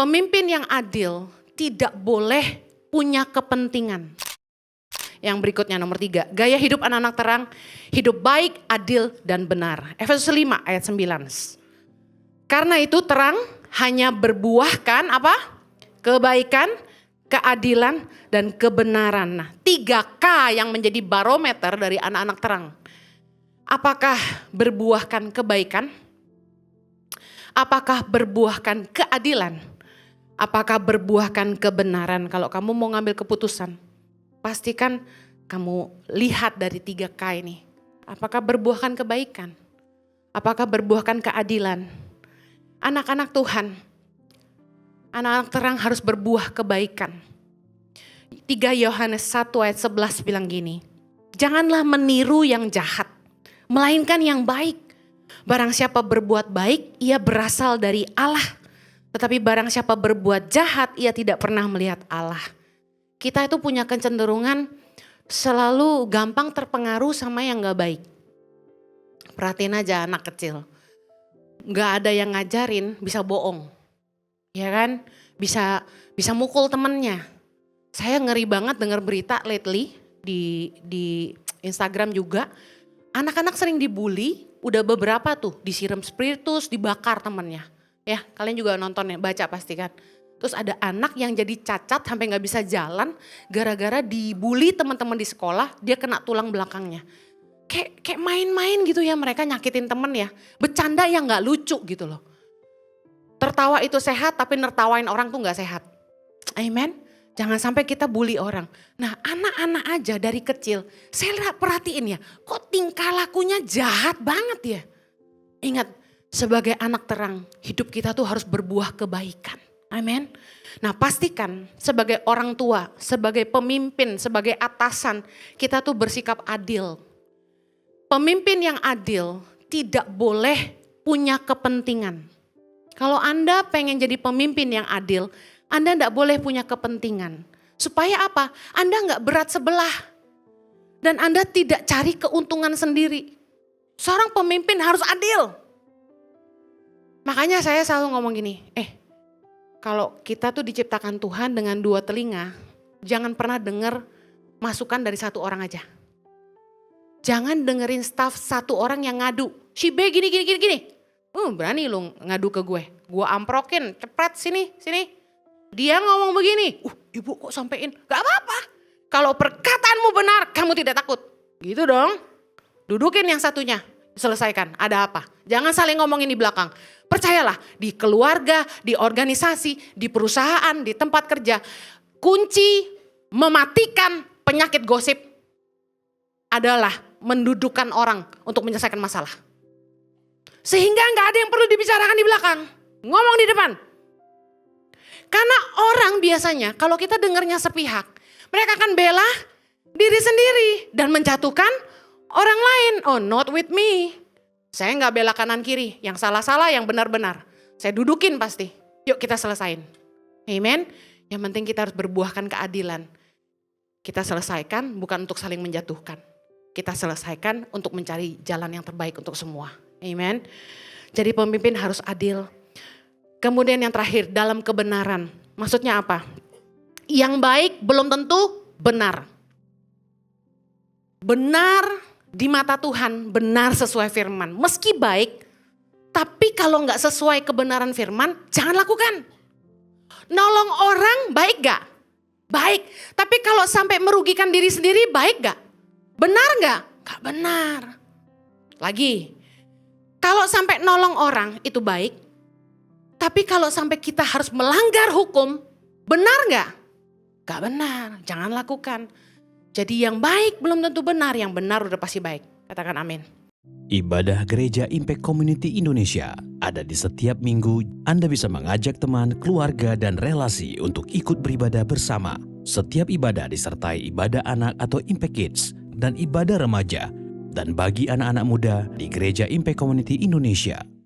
Pemimpin yang adil tidak boleh punya kepentingan. Yang berikutnya nomor 3, gaya hidup anak-anak terang, hidup baik, adil, dan benar. Efesus 5 ayat 9. Karena itu terang hanya berbuahkan apa? Kebaikan, keadilan, dan kebenaran. Nah, 3K yang menjadi barometer dari anak-anak terang. Apakah berbuahkan kebaikan? Apakah berbuahkan keadilan? Apakah berbuahkan kebenaran? Kalau kamu mau ngambil keputusan, pastikan kamu lihat dari 3K ini. Apakah berbuahkan kebaikan? Apakah berbuahkan keadilan? Anak-anak Tuhan, anak-anak terang harus berbuah kebaikan. 3 Yohanes 1 ayat 11 bilang gini, janganlah meniru yang jahat, melainkan yang baik. Barang siapa berbuat baik, ia berasal dari Allah. Tetapi barang siapa berbuat jahat, ia tidak pernah melihat Allah. Kita itu punya kecenderungan selalu gampang terpengaruh sama yang gak baik. Perhatiin aja anak kecil. Gak ada yang ngajarin bisa bohong. Ya kan? Bisa mukul temennya. Saya ngeri banget dengar berita lately di Instagram juga. Anak-anak sering dibully, udah beberapa tuh disiram spiritus, dibakar temennya. Ya, kalian juga nonton ya, baca pasti kan. Terus ada anak yang jadi cacat sampai gak bisa jalan gara-gara dibully teman-teman di sekolah, dia kena tulang belakangnya. Kayak main-main gitu ya, mereka nyakitin temen ya. Bercanda yang gak lucu gitu loh. Tertawa itu sehat tapi nertawain orang tuh gak sehat. Amen. Jangan sampai kita bully orang. Nah, anak-anak aja dari kecil, saya perhatiin ya, kok tingkah lakunya jahat banget ya. Ingat, sebagai anak terang, hidup kita tuh harus berbuah kebaikan. Amin. Nah, pastikan sebagai orang tua, sebagai pemimpin, sebagai atasan, kita tuh bersikap adil. Pemimpin yang adil tidak boleh punya kepentingan. Kalau Anda pengen jadi pemimpin yang adil, Anda tidak boleh punya kepentingan. Supaya apa? Anda nggak berat sebelah. Dan Anda tidak cari keuntungan sendiri. Seorang pemimpin harus adil. Makanya saya selalu ngomong gini, kalau kita tuh diciptakan Tuhan dengan 2 telinga, jangan pernah dengar masukan dari 1 orang aja. Jangan dengerin staff 1 orang yang ngadu. Si B gini. Berani lu ngadu ke gue. Gue amprokin, cepret sini. Dia ngomong begini, ibu kok sampein? Gak apa-apa. Kalau perkataanmu benar, kamu tidak takut. Gitu dong. Dudukin yang satunya, selesaikan. Ada apa? Jangan saling ngomongin di belakang. Percayalah, di keluarga, di organisasi, di perusahaan, di tempat kerja. Kunci mematikan penyakit gosip adalah mendudukan orang untuk menyelesaikan masalah. Sehingga gak ada yang perlu dibicarakan di belakang. Ngomong di depan. Karena orang biasanya kalau kita dengarnya sepihak, mereka akan bela diri sendiri dan menjatuhkan orang lain. Oh, not with me. Saya gak bela kanan kiri, yang salah-salah, yang benar-benar. Saya dudukin pasti. Yuk kita selesain. Amen. Yang penting kita harus berbuahkan keadilan. Kita selesaikan bukan untuk saling menjatuhkan. Kita selesaikan untuk mencari jalan yang terbaik untuk semua. Amen. Jadi pemimpin harus adil. Kemudian yang terakhir, dalam kebenaran. Maksudnya apa? Yang baik belum tentu benar. Benar di mata Tuhan, benar sesuai firman. Meski baik, tapi kalau gak sesuai kebenaran firman, jangan lakukan. Nolong orang baik gak? Baik. Tapi kalau sampai merugikan diri sendiri, baik gak? Benar gak? Gak benar. Lagi, kalau sampai nolong orang itu baik. Tapi kalau sampai kita harus melanggar hukum, benar gak? Gak benar, jangan lakukan. Jadi yang baik belum tentu benar, yang benar udah pasti baik. Katakan amin. Ibadah Gereja Impact Community Indonesia ada di setiap minggu. Anda bisa mengajak teman, keluarga, dan relasi untuk ikut beribadah bersama. Setiap ibadah disertai ibadah anak atau Impact Kids dan ibadah remaja. Dan bagi anak-anak muda di Gereja Impact Community Indonesia,